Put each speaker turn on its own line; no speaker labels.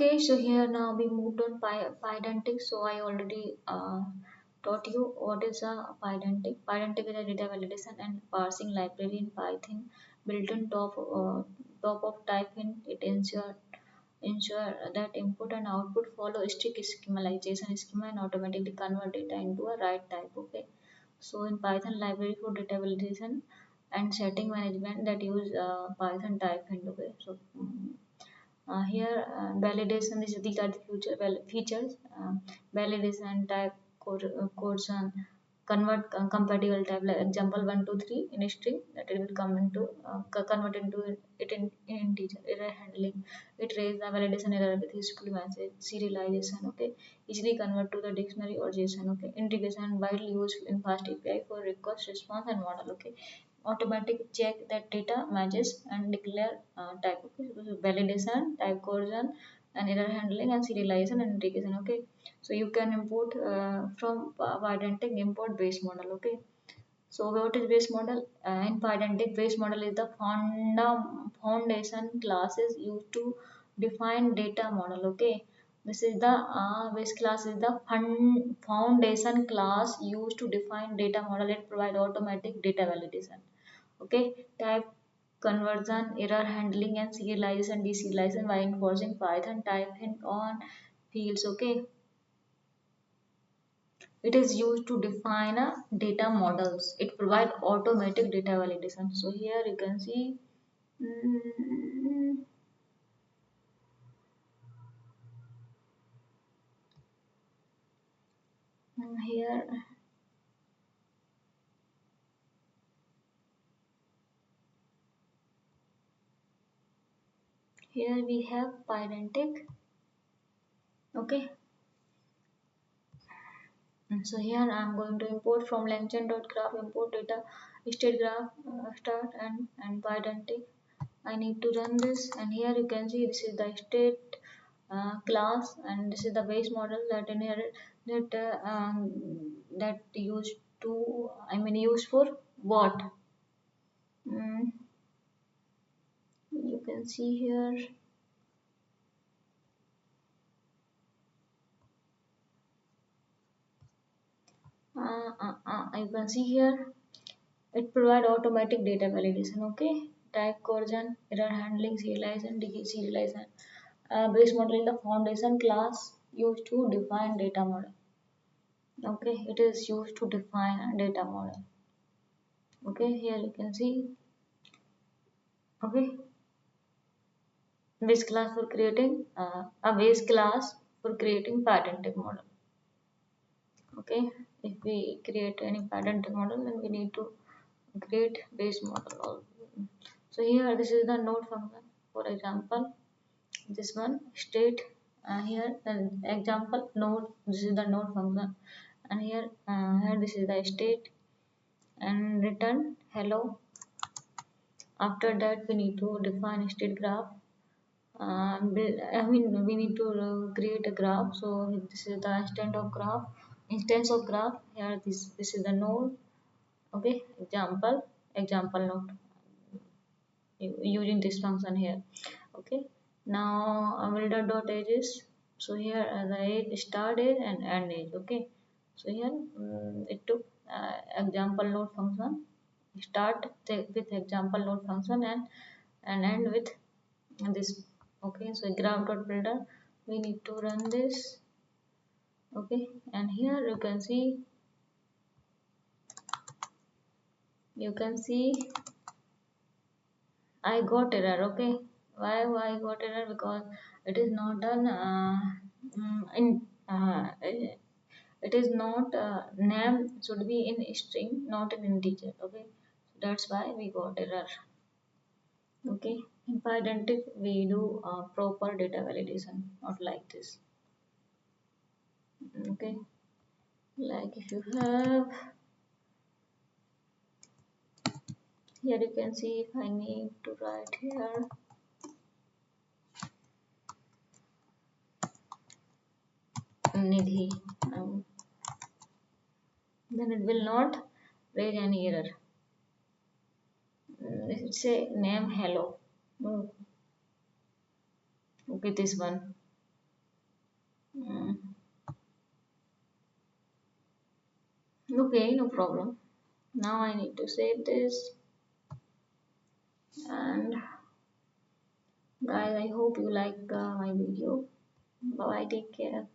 Okay, so here now we moved on Pydantic. So I already taught you what is a Pydantic. Pydantic is a data validation and parsing library in Python built on top of typing. It ensure that input and output follow strict schema and automatically convert data into a right type. Okay, so in Python library for data validation and setting management that use Python typing. Okay, so here validation is these are the features. Validation type codes and convert compatible type, like example 1 2 3 in a string, that it will come into convert into it in integer. Error handling, it raise the validation error with useful message. Serialization, okay, easily convert to the dictionary or JSON. Okay, integration widely used in fast API for request response and model. Okay, automatic check that data matches and declare type. Okay, so validation, type coercion, and error handling, and serialization and integration. Okay, so you can import from Pydantic, import base model. Okay, so what is base model? In Pydantic, base model is the foundation classes used to define data model. Okay, this is the base class is the foundation class used to define data model. It provide automatic data validation. Okay, type conversion, error handling, and serialization, deserialization by enforcing Python typing on fields. Okay, it is used to define data models. It provides automatic data validation. So here you can see, mm, here we have Pydantic. Okay, so here I am going to import from LangChain.graph, import data state graph, start and Pydantic. I need to run this, and here you can see this is the state class, and this is the base model that inherit that used to, used for what. Mm, you can see here, you can see here it provide automatic data validation. Okay, type coercion, error handling, serialization, deserialization. Base model is the foundation class used to define data model. Okay, it is used to define a data model. Okay, here you can see. Okay, base class for creating a base class for creating Pydantic model. Okay, if we create any Pydantic model, then we need to create base model. So here this is the node function. For example, this one state, here example node, this is the node function, and here this is the state, and return hello. After that we need to define state graph. We need to create a graph. So this is the instance of graph. Here this is the node. Okay, example node using this function here. Okay, now builder dot edges. So here the edge, start edge and end edge. Okay, so here it took example node function, start with example node function, and end with this. Okay, so graph dot builder, we need to run this. Okay, and here you can see I got error. Okay, why I got error? Because it is not done in it is not name should be in string, not in integer. Okay, so that's why we got error. Okay, in Pydantic we do proper data validation, not like this. Okay, like if you have here, you can see if I need to write here Nidhi, then it will not raise any error. Let's say name hello. Okay, this one. Mm. Okay, no problem. Now I need to save this. And guys, I hope you like my video. Bye bye, take care.